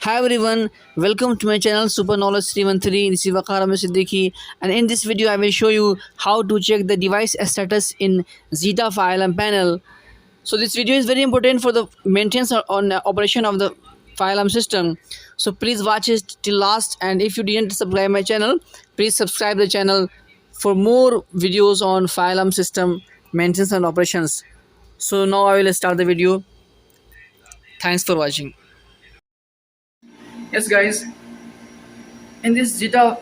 Hi everyone, welcome to my channel Super Knowledge 313. This is waqar siddique, and in this video I will show you how to check the device status in Zeta firealarm panel. So this video is very important for the maintenance on operation of the firealarm system. So please watch it till last, and if you didn't subscribe my channel, please subscribe the channel for more videos on firealarm system maintenance and operations. So now I will start the video. Thanks for watching. Yes guys, in this Zeta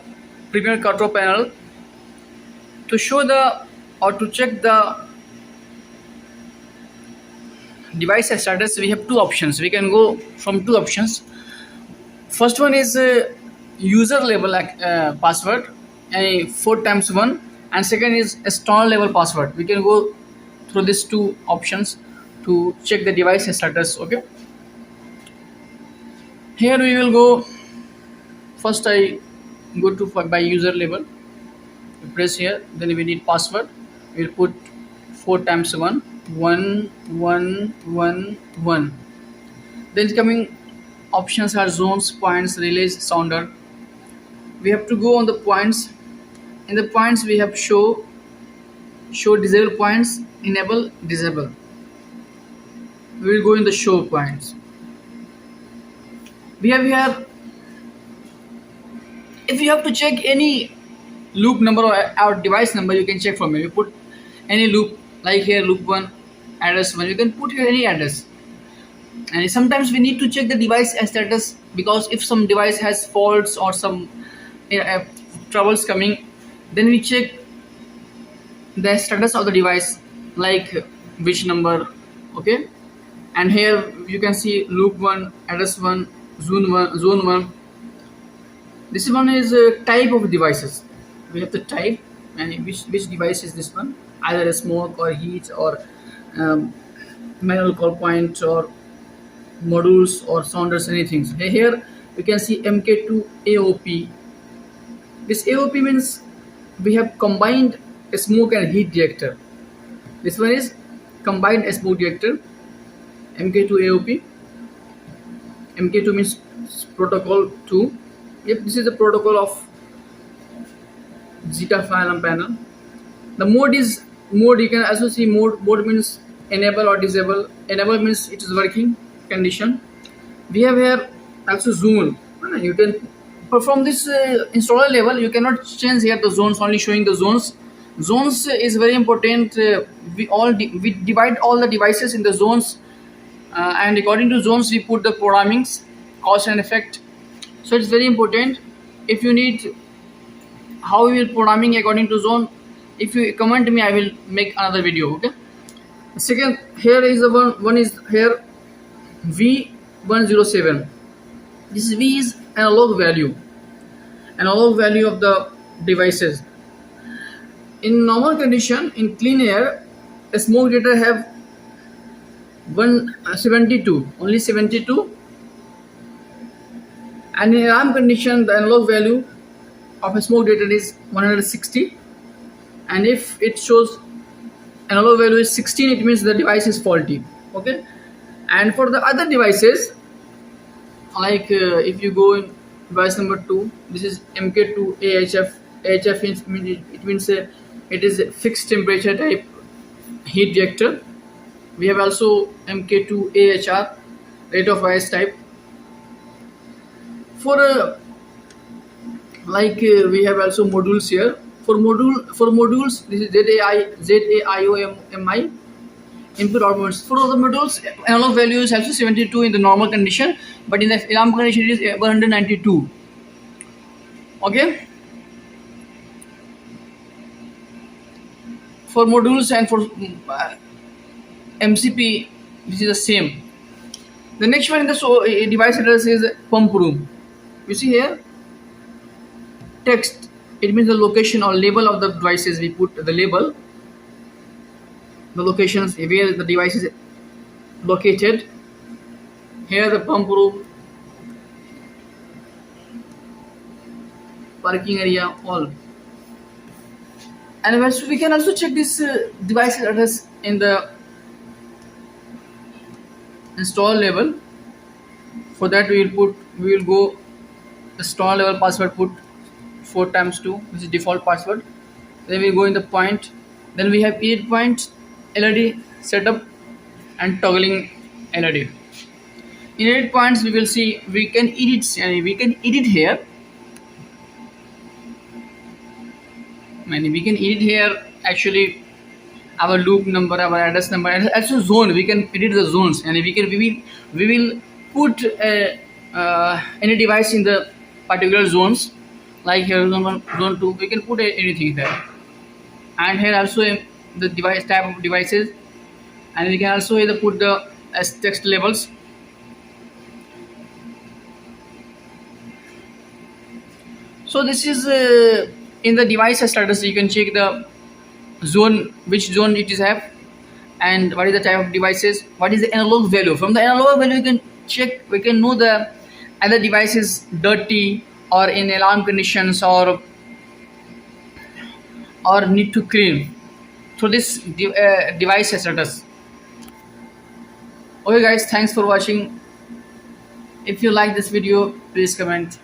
Premier Quatro panel, to show the or to check the device status, we have two options. We can go from two options. First one is user level password, 4 times 1, and second is a store level password. We can go through these two options to check the device status. Okay, here we will go. First I go to by user level, press here, then we need password. We'll put 4 times 1, 1 1 1 1. Then coming options are zones, points, relays, sounder. We have to go on the points. In the points we have show disable points, enable, disable. We will go in the show points. We have here, if you have to check any loop number or device number, you can check from here. You put any loop, like here loop 1, address 1. You can put here any address. And sometimes we need to check the device status, because if some device has faults or some troubles coming, then we check the status of the device, like which number. Okay, and here you can see loop 1, address 1, zone 1. This one is a type of devices. We have the type, and which device is this one, either a smoke or heat or manual call point or modules or sounders, anything. Here we can see MK2 AOP. This AOP means we have combined a smoke and heat detector. This one is combined smoke detector, MK2 AOP. MK2 means protocol 2. Yep, this is the protocol of Zeta firealarm panel. The mode is mode. You can also see mode. Mode means enable or disable. Enable means it is working condition. We have here also zoom. You can perform this installer level. You cannot change here the zones. Only showing the zones. Zones is very important. We divide all the devices in the zones, and according to zones we put the programmings, cause and effect. So it's very important. If you need how we will programming according to zone, if you comment me, I will make another video. Okay, second, here is the one is here V107. This V is analog value of the devices. In normal condition, in clean air, a smoke detector have 172, only 72, and in alarm condition the analog value of a smoke detector is 160, and if it shows analog value is 16, it means the device is faulty. Okay, and for the other devices, like if you go in device number 2, this is MK2 AHF. AHF it means it is a fixed temperature type heat detector. We have also MK2 AHR, rate of rise type. For we have also modules here. For modules, this is ZAIOMI, input outputs. For the modules, analog value is also 72 in the normal condition, but in the alarm condition it is 192. Okay, for modules and for MCP, this is the same. The next one in the device address is pump room. You see here text, it means the location or label of the devices. We put the label, the locations where the device is located. Here the pump room, parking area, all. And we can also check this device address in the install level. For that we will go strong level password, put 4 times 2, which is default password. Then we go in the point, then we have edit point, LED setup and toggling LED. In edit points we will see we can edit here, and we can edit here actually our loop number, our address number, and also zone. We can edit the zones, and we will put any device in the particular zones. Like here zone 2, we can put anything there. And here also the device type of devices, and we can also either put the text labels. So this is in the device status you can check the zone, which zone it is have, and what is the type of devices, what is the analog value. From the analog value you can check, we can know the other device is dirty or in alarm conditions or need to clean. So this device status. Okay guys, thanks for watching. If you like this video, please comment.